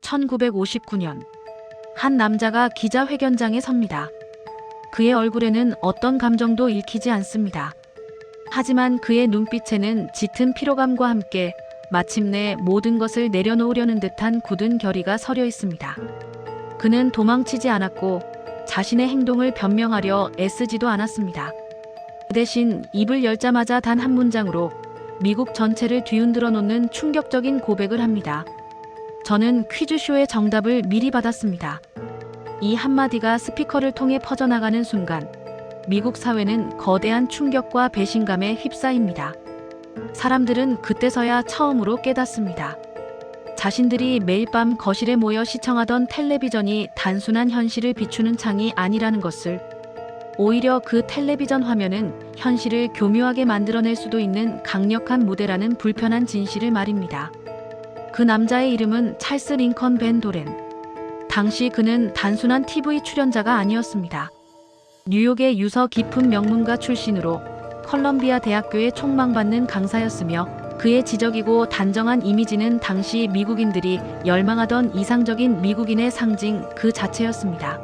1959년 한 남자가 기자회견장에 섭니다. 그의 얼굴에는 어떤 감정도 읽히지 않습니다. 하지만 그의 눈빛에는 짙은 피로감과 함께 마침내 모든 것을 내려놓으려는 듯한 굳은 결의가 서려 있습니다. 그는 도망치지 않았고 자신의 행동을 변명하려 애쓰지도 않았습니다. 그 대신 입을 열자마자 단 한 문장으로 미국 전체를 뒤흔들어 놓는 충격적인 고백을 합니다. 저는 퀴즈쇼의 정답을 미리 받았습니다. 이 한마디가 스피커를 통해 퍼져나가는 순간 미국 사회는 거대한 충격과 배신감에 휩싸입니다. 사람들은 그때서야 처음으로 깨닫습니다. 자신들이 매일 밤 거실에 모여 시청하던 텔레비전이 단순한 현실을 비추는 창이 아니라는 것을, 오히려 그 텔레비전 화면은 현실을 교묘하게 만들어낼 수도 있는 강력한 무대라는 불편한 진실을 말입니다. 그 남자의 이름은 찰스 링컨 벤 도렌. 당시 그는 단순한 TV 출연자가 아니었습니다. 뉴욕의 유서 깊은 명문가 출신으로 컬럼비아 대학교에 촉망받는 강사였으며, 그의 지적이고 단정한 이미지는 당시 미국인들이 열망하던 이상적인 미국인의 상징 그 자체였습니다.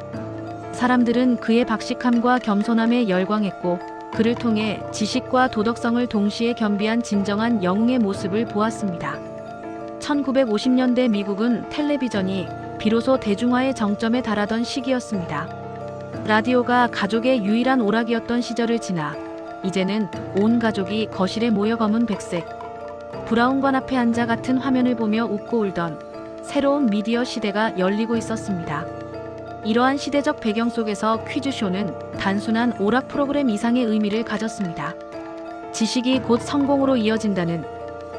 사람들은 그의 박식함과 겸손함에 열광했고, 그를 통해 지식과 도덕성을 동시에 겸비한 진정한 영웅의 모습을 보았습니다. 1950년대 미국은 텔레비전이 비로소 대중화의 정점에 달하던 시기였습니다. 라디오가 가족의 유일한 오락이었던 시절을 지나 이제는 온 가족이 거실에 모여 검은 백색 브라운관 앞에 앉아 같은 화면을 보며 웃고 울던 새로운 미디어 시대가 열리고 있었습니다. 이러한 시대적 배경 속에서 퀴즈쇼는 단순한 오락 프로그램 이상의 의미를 가졌습니다. 지식이 곧 성공으로 이어진다는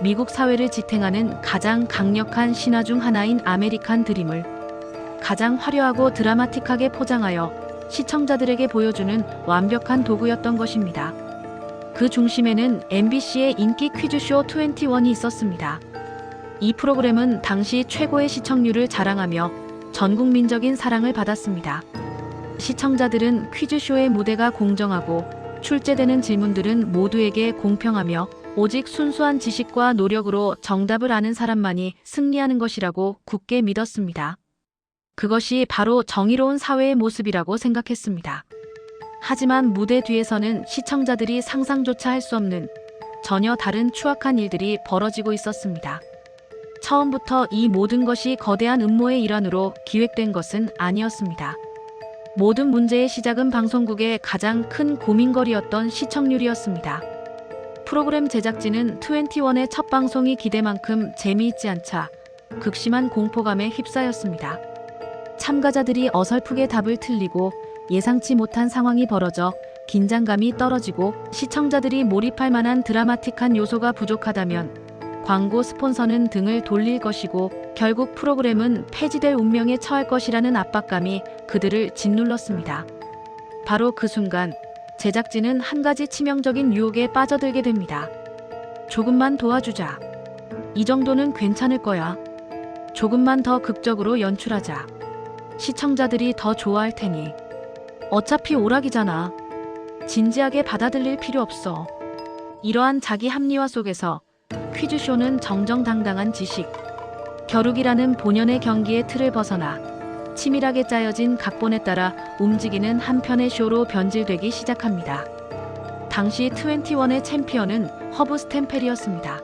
미국 사회를 지탱하는 가장 강력한 신화 중 하나인 아메리칸 드림을 가장 화려하고 드라마틱하게 포장하여 시청자들에게 보여주는 완벽한 도구였던 것입니다. 그 중심에는 MBC의 인기 퀴즈쇼 21이 있었습니다. 이 프로그램은 당시 최고의 시청률을 자랑하며 전국민적인 사랑을 받았습니다. 시청자들은 퀴즈쇼의 무대가 공정하고 출제되는 질문들은 모두에게 공평하며 오직 순수한 지식과 노력으로 정답을 아는 사람만이 승리하는 것이라고 굳게 믿었습니다. 그것이 바로 정의로운 사회의 모습이라고 생각했습니다. 하지만 무대 뒤에서는 시청자들이 상상조차 할 수 없는 전혀 다른 추악한 일들이 벌어지고 있었습니다. 처음부터 이 모든 것이 거대한 음모의 일환으로 기획된 것은 아니었습니다. 모든 문제의 시작은 방송국의 가장 큰 고민거리였던 시청률이었습니다. 프로그램 제작진은 21의 첫 방송이 기대만큼 재미있지 않자 극심한 공포감에 휩싸였습니다. 참가자들이 어설프게 답을 틀리고 예상치 못한 상황이 벌어져 긴장감이 떨어지고 시청자들이 몰입할 만한 드라마틱한 요소가 부족하다면 광고 스폰서는 등을 돌릴 것이고 결국 프로그램은 폐지될 운명에 처할 것이라는 압박감이 그들을 짓눌렀습니다. 바로 그 순간 제작진은 한 가지 치명적인 유혹에 빠져들게 됩니다. 조금만 도와주자. 이 정도는 괜찮을 거야. 조금만 더 극적으로 연출하자. 시청자들이 더 좋아할 테니. 어차피 오락이잖아. 진지하게 받아들일 필요 없어. 이러한 자기 합리화 속에서 퀴즈쇼는 정정당당한 지식, 겨루기라는 본연의 경기의 틀을 벗어나 치밀하게 짜여진 각본에 따라 움직이는 한 편의 쇼로 변질되기 시작합니다. 당시 21의 챔피언은 허브 스탬펠이었습니다.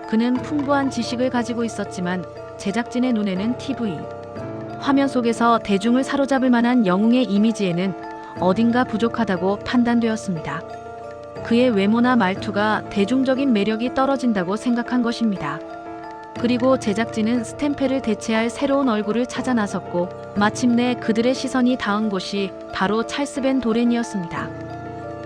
그는 풍부한 지식을 가지고 있었지만 제작진의 눈에는 TV, 화면 속에서 대중을 사로잡을 만한 영웅의 이미지에는 어딘가 부족하다고 판단되었습니다. 그의 외모나 말투가 대중적인 매력이 떨어진다고 생각한 것입니다. 그리고 제작진은 스탬펠을 대체할 새로운 얼굴을 찾아 나섰고 마침내 그들의 시선이 닿은 곳이 바로 찰스 벤 도렌이었습니다.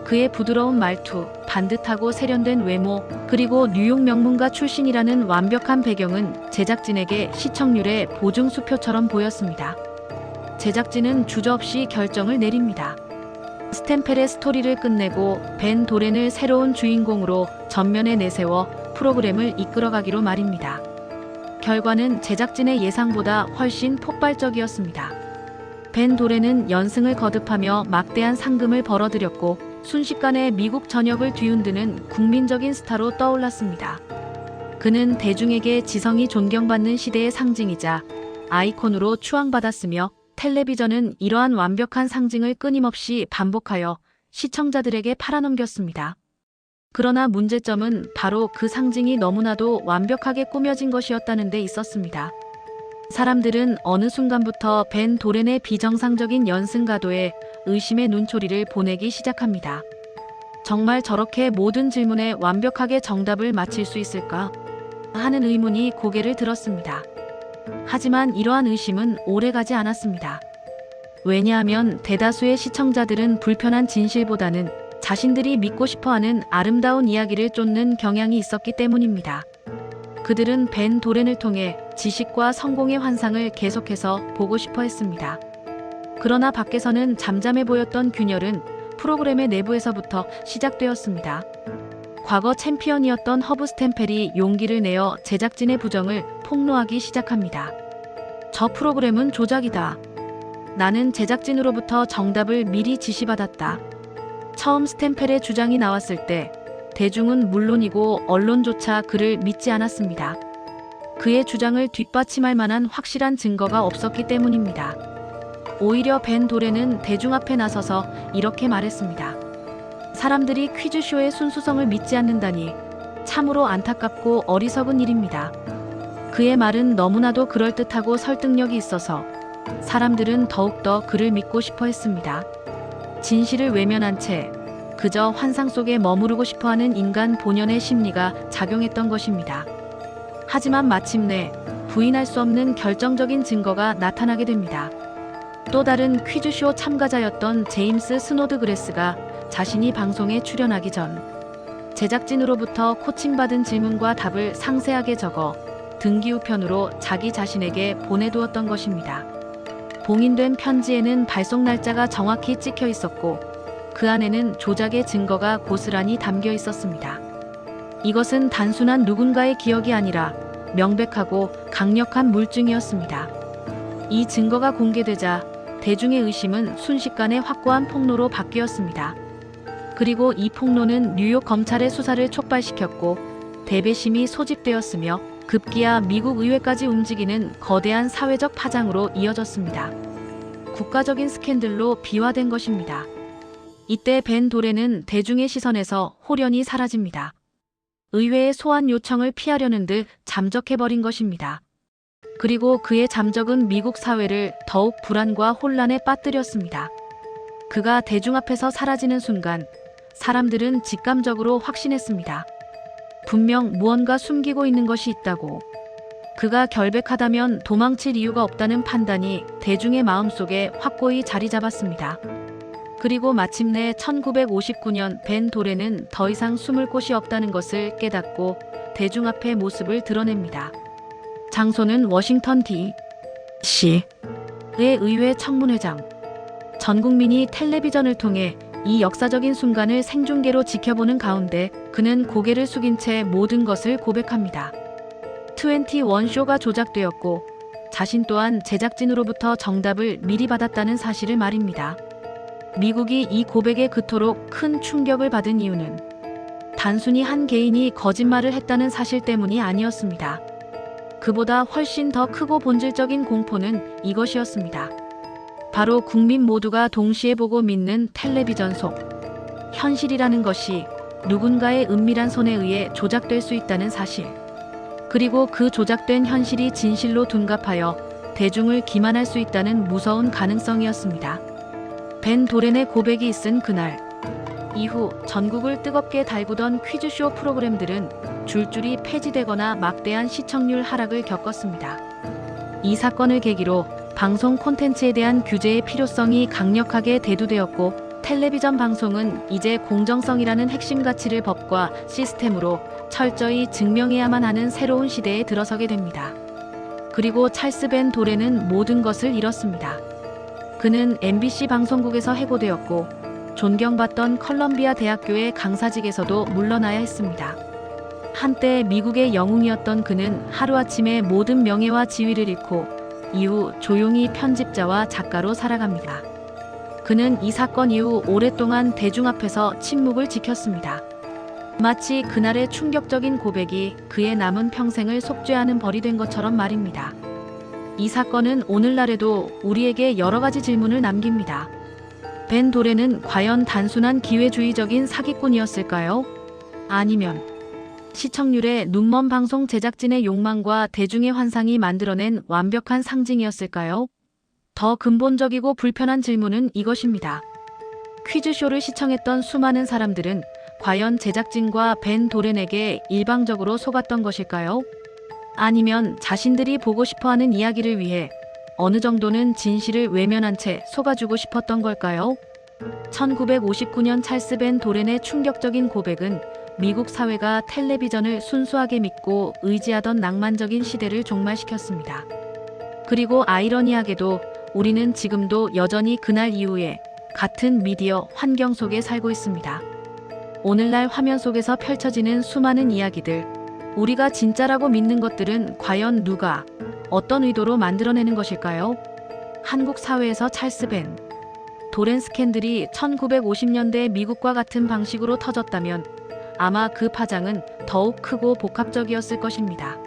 그의 부드러운 말투, 반듯하고 세련된 외모, 그리고 뉴욕 명문가 출신이라는 완벽한 배경은 제작진에게 시청률의 보증수표처럼 보였습니다. 제작진은 주저없이 결정을 내립니다. 스탬펠의 스토리를 끝내고 벤 도렌을 새로운 주인공으로 전면에 내세워 프로그램을 이끌어가기로 말입니다. 결과는 제작진의 예상보다 훨씬 폭발적이었습니다. 벤 도렌은 연승을 거듭하며 막대한 상금을 벌어들였고 순식간에 미국 전역을 뒤흔드는 국민적인 스타로 떠올랐습니다. 그는 대중에게 지성이 존경받는 시대의 상징이자 아이콘으로 추앙받았으며 텔레비전은 이러한 완벽한 상징을 끊임없이 반복하여 시청자들에게 팔아넘겼습니다. 그러나 문제점은 바로 그 상징이 너무나도 완벽하게 꾸며진 것이었다는 데 있었습니다. 사람들은 어느 순간부터 벤 도렌의 비정상적인 연승가도에 의심의 눈초리를 보내기 시작합니다. 정말 저렇게 모든 질문에 완벽하게 정답을 맞힐 수 있을까? 하는 의문이 고개를 들었습니다. 하지만 이러한 의심은 오래가지 않았습니다. 왜냐하면 대다수의 시청자들은 불편한 진실보다는 자신들이 믿고 싶어하는 아름다운 이야기를 쫓는 경향이 있었기 때문입니다. 그들은 벤 도렌을 통해 지식과 성공의 환상을 계속해서 보고 싶어 했습니다. 그러나 밖에서는 잠잠해 보였던 균열은 프로그램의 내부에서부터 시작되었습니다. 과거 챔피언이었던 허브 스탬펠이 용기를 내어 제작진의 부정을 폭로하기 시작합니다. 저 프로그램은 조작이다. 나는 제작진으로부터 정답을 미리 지시받았다. 처음 스탬펠의 주장이 나왔을 때 대중은 물론이고 언론조차 그를 믿지 않았습니다. 그의 주장을 뒷받침할 만한 확실한 증거가 없었기 때문입니다. 오히려 벤 도렌은 대중 앞에 나서서 이렇게 말했습니다. 사람들이 퀴즈쇼의 순수성을 믿지 않는다니 참으로 안타깝고 어리석은 일입니다. 그의 말은 너무나도 그럴듯하고 설득력이 있어서 사람들은 더욱더 그를 믿고 싶어 했습니다. 진실을 외면한 채 그저 환상 속에 머무르고 싶어하는 인간 본연의 심리가 작용했던 것입니다. 하지만 마침내 부인할 수 없는 결정적인 증거가 나타나게 됩니다. 또 다른 퀴즈쇼 참가자였던 제임스 스노드그래스가 자신이 방송에 출연하기 전 제작진으로부터 코칭받은 질문과 답을 상세하게 적어 등기우편으로 자기 자신에게 보내두었던 것입니다. 봉인된 편지에는 발송 날짜가 정확히 찍혀 있었고 그 안에는 조작의 증거가 고스란히 담겨 있었습니다. 이것은 단순한 누군가의 기억이 아니라 명백하고 강력한 물증이었습니다. 이 증거가 공개되자 대중의 의심은 순식간에 확고한 폭로로 바뀌었습니다. 그리고 이 폭로는 뉴욕 검찰의 수사를 촉발시켰고 대배심이 소집되었으며 급기야 미국 의회까지 움직이는 거대한 사회적 파장으로 이어졌습니다. 국가적인 스캔들로 비화된 것입니다. 이때 벤 도렌은 대중의 시선에서 홀연히 사라집니다. 의회의 소환 요청을 피하려는 듯 잠적해버린 것입니다. 그리고 그의 잠적은 미국 사회를 더욱 불안과 혼란에 빠뜨렸습니다. 그가 대중 앞에서 사라지는 순간 사람들은 직감적으로 확신했습니다. 분명 무언가 숨기고 있는 것이 있다고. 그가 결백하다면 도망칠 이유가 없다는 판단이 대중의 마음속에 확고히 자리 잡았습니다. 그리고 마침내 1959년 벤 도렌은 더 이상 숨을 곳이 없다는 것을 깨닫고 대중 앞에 모습을 드러냅니다. 장소는 워싱턴 D.C.의 의회 청문회장. 전 국민이 텔레비전을 통해 이 역사적인 순간을 생중계로 지켜보는 가운데 그는 고개를 숙인 채 모든 것을 고백합니다. 21쇼가 조작되었고 자신 또한 제작진으로부터 정답을 미리 받았다는 사실을 말입니다. 미국이 이 고백에 그토록 큰 충격을 받은 이유는 단순히 한 개인이 거짓말을 했다는 사실 때문이 아니었습니다. 그보다 훨씬 더 크고 본질적인 공포는 이것이었습니다. 바로 국민 모두가 동시에 보고 믿는 텔레비전 속 현실이라는 것이 누군가의 은밀한 손에 의해 조작될 수 있다는 사실. 그리고 그 조작된 현실이 진실로 둔갑하여 대중을 기만할 수 있다는 무서운 가능성이었습니다. 벤 도렌의 고백이 있은 그날 이후 전국을 뜨겁게 달구던 퀴즈쇼 프로그램들은 줄줄이 폐지되거나 막대한 시청률 하락을 겪었습니다. 이 사건을 계기로 방송 콘텐츠에 대한 규제의 필요성이 강력하게 대두되었고 텔레비전 방송은 이제 공정성이라는 핵심 가치를 법과 시스템으로 철저히 증명해야만 하는 새로운 시대에 들어서게 됩니다. 그리고 찰스 벤 도렌은 모든 것을 잃었습니다. 그는 MBC 방송국에서 해고되었고 존경받던 컬럼비아 대학교의 강사직에서도 물러나야 했습니다. 한때 미국의 영웅이었던 그는 하루아침에 모든 명예와 지위를 잃고 이후 조용히 편집자와 작가로 살아갑니다. 그는 이 사건 이후 오랫동안 대중 앞에서 침묵을 지켰습니다. 마치 그날의 충격적인 고백이 그의 남은 평생을 속죄하는 벌이 된 것처럼 말입니다. 이 사건은 오늘날에도 우리에게 여러 가지 질문을 남깁니다. 벤 도렌은 과연 단순한 기회주의적인 사기꾼이었을까요? 아니면 시청률에 눈먼 방송 제작진의 욕망과 대중의 환상이 만들어낸 완벽한 상징이었을까요? 더 근본적이고 불편한 질문은 이것입니다. 퀴즈쇼를 시청했던 수많은 사람들은 과연 제작진과 벤 도렌에게 일방적으로 속았던 것일까요? 아니면 자신들이 보고 싶어하는 이야기를 위해 어느 정도는 진실을 외면한 채 속아주고 싶었던 걸까요? 1959년 찰스 벤 도렌의 충격적인 고백은 미국 사회가 텔레비전을 순수하게 믿고 의지하던 낭만적인 시대를 종말시켰습니다. 그리고 아이러니하게도 우리는 지금도 여전히 그날 이후에 같은 미디어 환경 속에 살고 있습니다. 오늘날 화면 속에서 펼쳐지는 수많은 이야기들, 우리가 진짜라고 믿는 것들은 과연 누가, 어떤 의도로 만들어내는 것일까요? 한국 사회에서 찰스 벤 도렌 스캔들이 1950년대 미국과 같은 방식으로 터졌다면 아마 그 파장은 더욱 크고 복합적이었을 것입니다.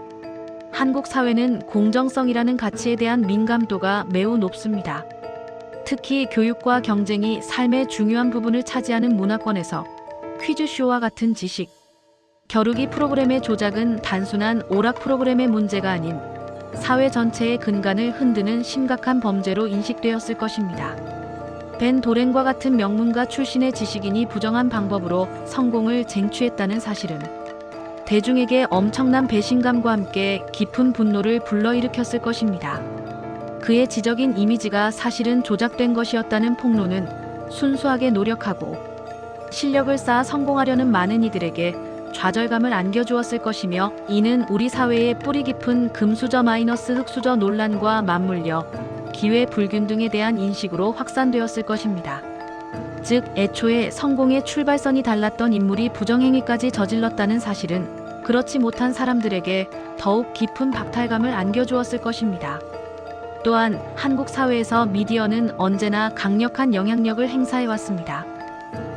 한국 사회는 공정성이라는 가치에 대한 민감도가 매우 높습니다. 특히 교육과 경쟁이 삶의 중요한 부분을 차지하는 문화권에서 퀴즈쇼와 같은 지식, 겨루기 프로그램의 조작은 단순한 오락 프로그램의 문제가 아닌 사회 전체의 근간을 흔드는 심각한 범죄로 인식되었을 것입니다. 벤 도렌과 같은 명문가 출신의 지식인이 부정한 방법으로 성공을 쟁취했다는 사실은 대중에게 엄청난 배신감과 함께 깊은 분노를 불러일으켰을 것입니다. 그의 지적인 이미지가 사실은 조작된 것이었다는 폭로는 순수하게 노력하고 실력을 쌓아 성공하려는 많은 이들에게 좌절감을 안겨주었을 것이며, 이는 우리 사회의 뿌리 깊은 금수저 마이너스 흑수저 논란과 맞물려 기회 불균등에 대한 인식으로 확산되었을 것입니다. 즉, 애초에 성공의 출발선이 달랐던 인물이 부정행위까지 저질렀다는 사실은 그렇지 못한 사람들에게 더욱 깊은 박탈감을 안겨주었을 것입니다. 또한 한국 사회에서 미디어는 언제나 강력한 영향력을 행사해왔습니다.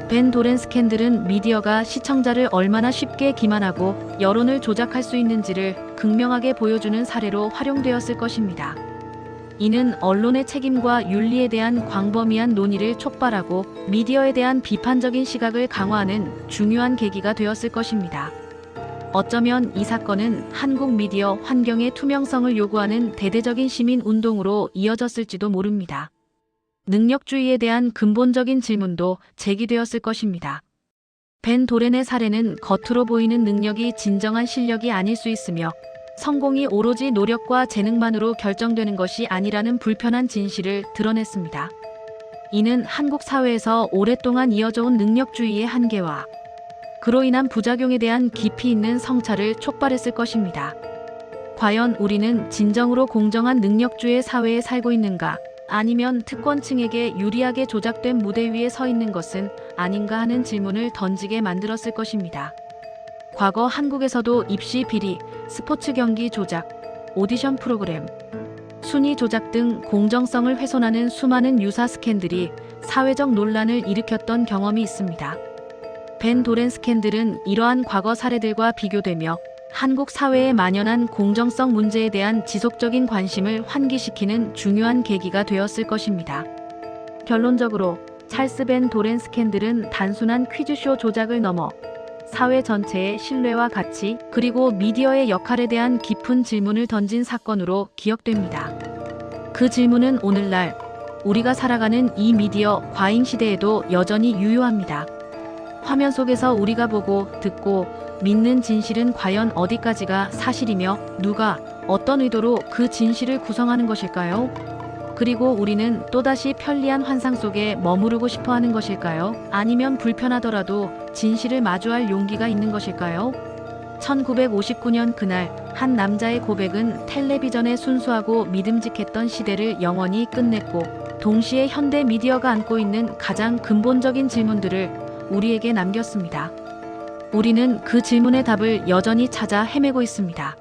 벤 도렌 스캔들은 미디어가 시청자를 얼마나 쉽게 기만하고 여론을 조작할 수 있는지를 극명하게 보여주는 사례로 활용되었을 것입니다. 이는 언론의 책임과 윤리에 대한 광범위한 논의를 촉발하고 미디어에 대한 비판적인 시각을 강화하는 중요한 계기가 되었을 것입니다. 어쩌면 이 사건은 한국 미디어 환경의 투명성을 요구하는 대대적인 시민 운동으로 이어졌을지도 모릅니다. 능력주의에 대한 근본적인 질문도 제기되었을 것입니다. 벤 도렌의 사례는 겉으로 보이는 능력이 진정한 실력이 아닐 수 있으며 성공이 오로지 노력과 재능만으로 결정되는 것이 아니라는 불편한 진실을 드러냈습니다. 이는 한국 사회에서 오랫동안 이어져온 능력주의의 한계와 그로 인한 부작용에 대한 깊이 있는 성찰을 촉발했을 것입니다. 과연 우리는 진정으로 공정한 능력주의 사회에 살고 있는가? 아니면 특권층에게 유리하게 조작된 무대 위에 서 있는 것은 아닌가 하는 질문을 던지게 만들었을 것입니다. 과거 한국에서도 입시 비리, 스포츠 경기 조작, 오디션 프로그램, 순위 조작 등 공정성을 훼손하는 수많은 유사 스캔들이 사회적 논란을 일으켰던 경험이 있습니다. 벤 도렌 스캔들은 이러한 과거 사례들과 비교되며 한국 사회에 만연한 공정성 문제에 대한 지속적인 관심을 환기시키는 중요한 계기가 되었을 것입니다. 결론적으로 찰스 벤 도렌 스캔들은 단순한 퀴즈쇼 조작을 넘어 사회 전체의 신뢰와 가치, 그리고 미디어의 역할에 대한 깊은 질문을 던진 사건으로 기억됩니다. 그 질문은 오늘날 우리가 살아가는 이 미디어 과잉 시대에도 여전히 유효합니다. 화면 속에서 우리가 보고, 듣고, 믿는 진실은 과연 어디까지가 사실이며 누가, 어떤 의도로 그 진실을 구성하는 것일까요? 그리고 우리는 또다시 편리한 환상 속에 머무르고 싶어 하는 것일까요? 아니면 불편하더라도 진실을 마주할 용기가 있는 것일까요? 1959년 그날 한 남자의 고백은 텔레비전의 순수하고 믿음직했던 시대를 영원히 끝냈고, 동시에 현대 미디어가 안고 있는 가장 근본적인 질문들을 우리에게 남겼습니다. 우리는 그 질문의 답을 여전히 찾아 헤매고 있습니다.